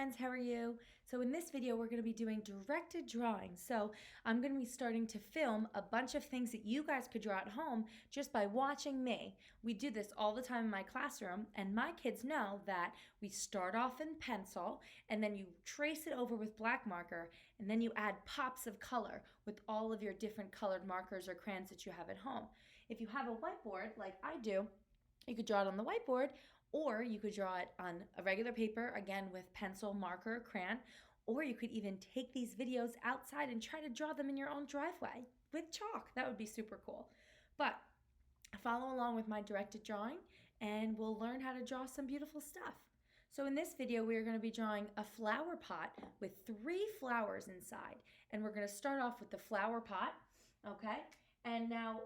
friends, how are you? So in this video, we're gonna be doing directed drawing. So I'm gonna be starting to film a bunch of things that you guys could draw at home just by watching me. We do this all the time in my classroom, and my kids know that we start off in pencil, and then you trace it over with black marker, and then you add pops of color with all of your different colored markers or crayons that you have at home. If you have a whiteboard like I do, you could draw it on the whiteboard, or you could draw it on a regular paper, again with pencil, marker, crayon, or you could even take these videos outside and try to draw them in your own driveway with chalk. That would be super cool. But follow along with my directed drawing and we'll learn how to draw some beautiful stuff. So in this video, we are going to be drawing a flower pot with 3 flowers inside. And we're going to start off with the flower pot, okay? And now,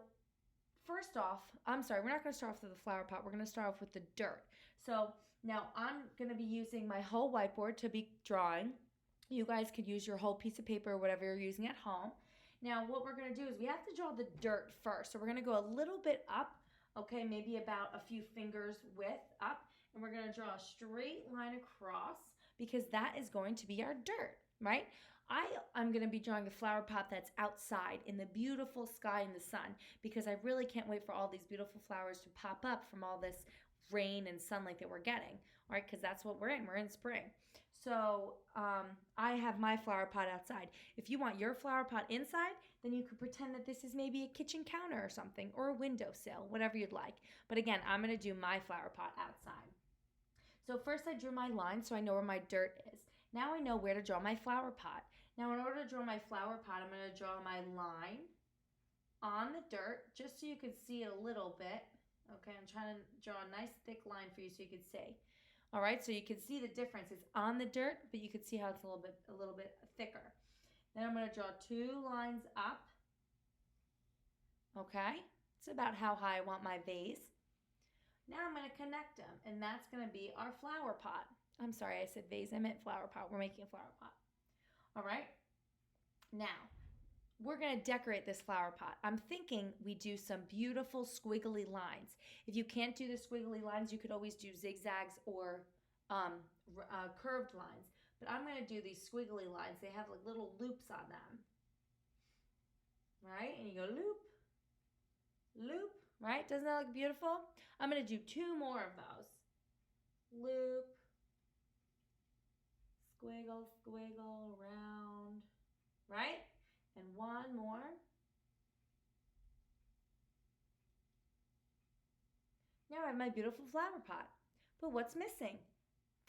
first off, we're not going to start off with the flower pot. We're going to start off with the dirt. So now I'm going to be using my whole whiteboard to be drawing. You guys could use your whole piece of paper or whatever you're using at home. Now what we're going to do is we have to draw the dirt first. So we're going to go a little bbit up, okay, maybe about a few fingers width up. And we're going to draw a straight line across because that is going to be our dirt. Right? I'm going to be drawing a flower pot that's outside in the beautiful sky and the sun because I really can't wait for all these beautiful flowers to pop up from all this rain and sunlight that we're getting, all right? Because that's what we're in. We're in spring. So I have my flower pot outside. If you want your flower pot inside, then you could pretend that this is maybe a kitchen counter or something or a windowsill, whatever you'd like. But again, I'm going to do my flower pot outside. So first I drew my line so I know where my dirt is. Now I know where to draw my flower pot. Now in order to draw my flower pot, I'm going to draw my line on the dirt just so you can see it a little bit. Okay, I'm trying to draw a nice thick line for you so you can see. All right, so you can see the difference. It's on the dirt, but you can see how it's a little bit thicker. Then I'm going to draw 2 lines up. Okay, it's about how high I want my vase. Now I'm going to connect them, and that's going to be our flower pot. I'm sorry, I said vase. I meant flower pot. We're making a flower pot. All right. Now, we're going to decorate this flower pot. I'm thinking we do some beautiful squiggly lines. If you can't do the squiggly lines, you could always do zigzags or curved lines. But I'm going to do these squiggly lines. They have like little loops on them. Right? And you go loop, loop. Right? Doesn't that look beautiful? I'm going to do 2 more of those. Loop, squiggle, squiggle, round, right? And 1 more. Now I have my beautiful flower pot. But what's missing?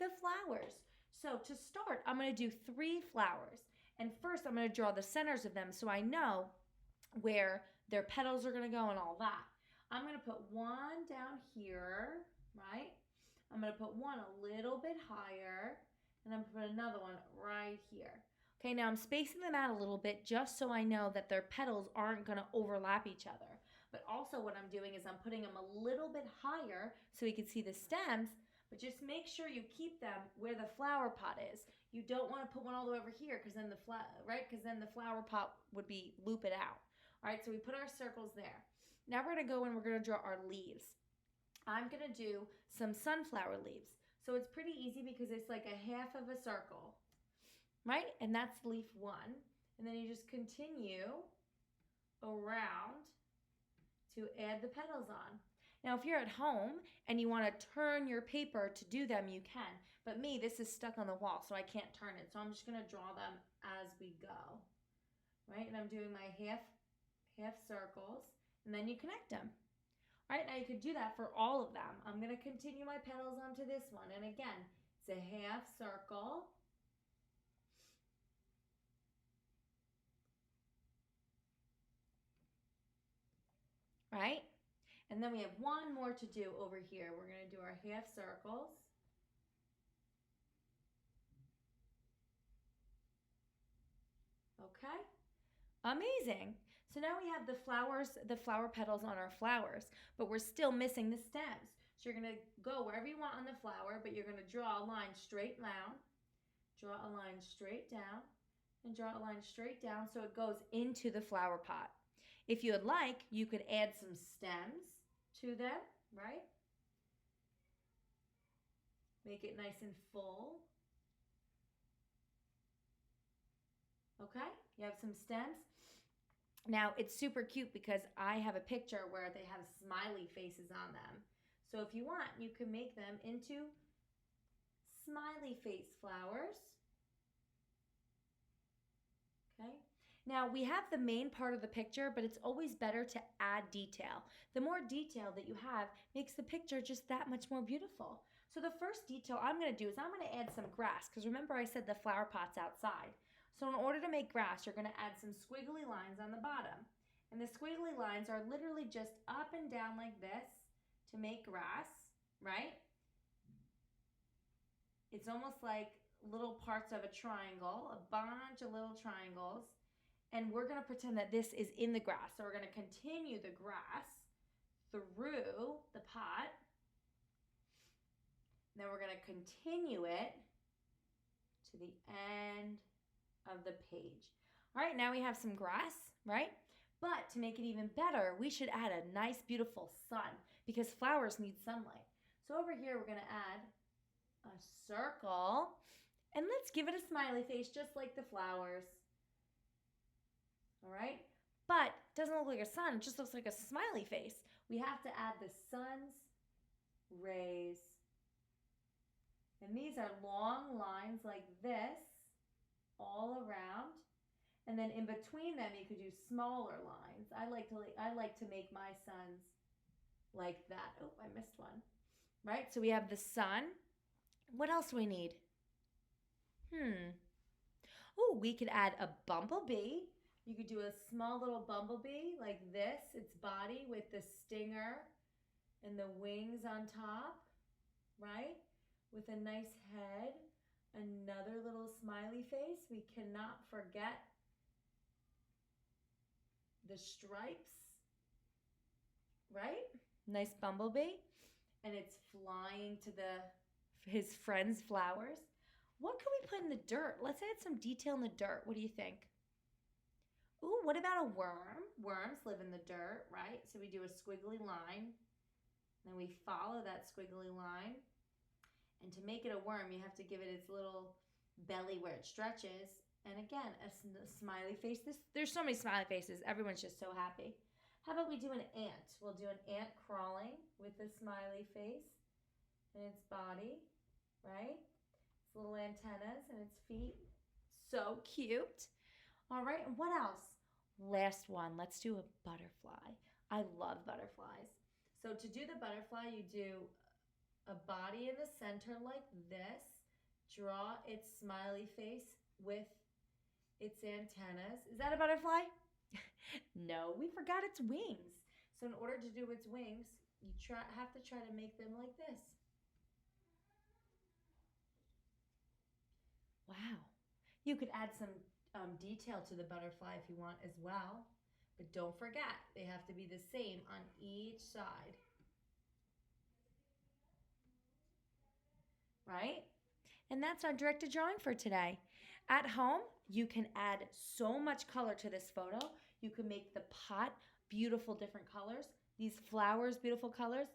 The flowers. So to start, I'm going to do 3 flowers. And first I'm going to draw the centers of them so I know where their petals are going to go and all that. I'm going to put 1 down here, right? I'm going to put 1 a little bit higher, and I'm going to put another one right here. Okay, now I'm spacing them out a little bit just so I know that their petals aren't going to overlap each other. But also what I'm doing is I'm putting them a little bit higher so you can see the stems, but just make sure you keep them where the flower pot is. You don't want to put one all the way over here because then the flower pot would be loop it out. All right, so we put our circles there. Now we're going to go and we're going to draw our leaves. I'm going to do some sunflower leaves. So it's pretty easy because it's like a half of a circle, right? And that's leaf 1. And then you just continue around to add the petals on. Now, if you're at home and you want to turn your paper to do them, you can. But me, this is stuck on the wall, so I can't turn it. So I'm just going to draw them as we go, right? And I'm doing my half circles, and then you connect them. All right, now you could do that for all of them. I'm going to continue my petals onto this one. And again, it's a half circle. Right? And then we have 1 more to do over here. We're going to do our half circles. Okay? Amazing. So now we have the flower petals on our flowers, but we're still missing the stems. So you're going to go wherever you want on the flower, but you're going to draw a line straight down, draw a line straight down, and draw a line straight down so it goes into the flower pot. If you would like, you could add some stems to them, right? Make it nice and full. You have some stems. Now, it's super cute because I have a picture where they have smiley faces on them. So if you want, you can make them into smiley face flowers. Okay. Now, we have the main part of the picture, but it's always better to add detail. The more detail that you have makes the picture just that much more beautiful. So the first detail I'm going to do is I'm going to add some grass, because remember I said the flower pot's outside. So in order to make grass, you're going to add some squiggly lines on the bottom. And the squiggly lines are literally just up and down like this to make grass, right? It's almost like little parts of a triangle, a bunch of little triangles. And we're going to pretend that this is in the grass. So we're going to continue the grass through the pot. And then we're going to continue it to the end of the page. All right, now we have some grass, right? But to make it even better, we should add a nice, beautiful sun because flowers need sunlight. So over here, we're going to add a circle. And let's give it a smiley face just like the flowers. All right? But it doesn't look like a sun. It just looks like a smiley face. We have to add the sun's rays. And these are long lines like this all around. And then in between them, you could do smaller lines. I like to make my suns like that. Oh, I missed one. Right? So we have the sun. What else do we need? Oh, we could add a bumblebee. You could do a small little bumblebee like this, its body with the stinger and the wings on top, right? With a nice head, another little smiley face. We cannot forget the stripes, right? Nice bumblebee. And it's flying to his friend's flowers. What can we put in the dirt? Let's add some detail in the dirt. What do you think? Ooh, what about a worm? Worms live in the dirt, right? So we do a squiggly line. Then we follow that squiggly line. And to make it a worm, you have to give it its little belly where it stretches. And again, a smiley face. There's so many smiley faces. Everyone's just so happy. How about we do an ant? We'll do an ant crawling with a smiley face and its body, right? Its little antennas and its feet. So cute. All right, and what else? Last one, let's do a butterfly. I love butterflies. So to do the butterfly, you do a body in the center like this. Draw its smiley face with its antennas. Is that a butterfly? No, we forgot its wings. So in order to do its wings, you have to try to make them like this. Wow. You could add some detail to the butterfly if you want as well. But don't forget, they have to be the same on each side. Right? And that's our directed drawing for today. At home, you can add so much color to this photo. You can make the pot beautiful different colors. These flowers, beautiful colors.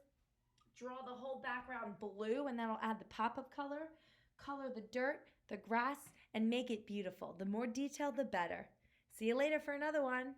Draw the whole background blue and that'll add the pop-up color. Color the dirt, the grass, and make it beautiful. The more detailed, the better. See you later for another one.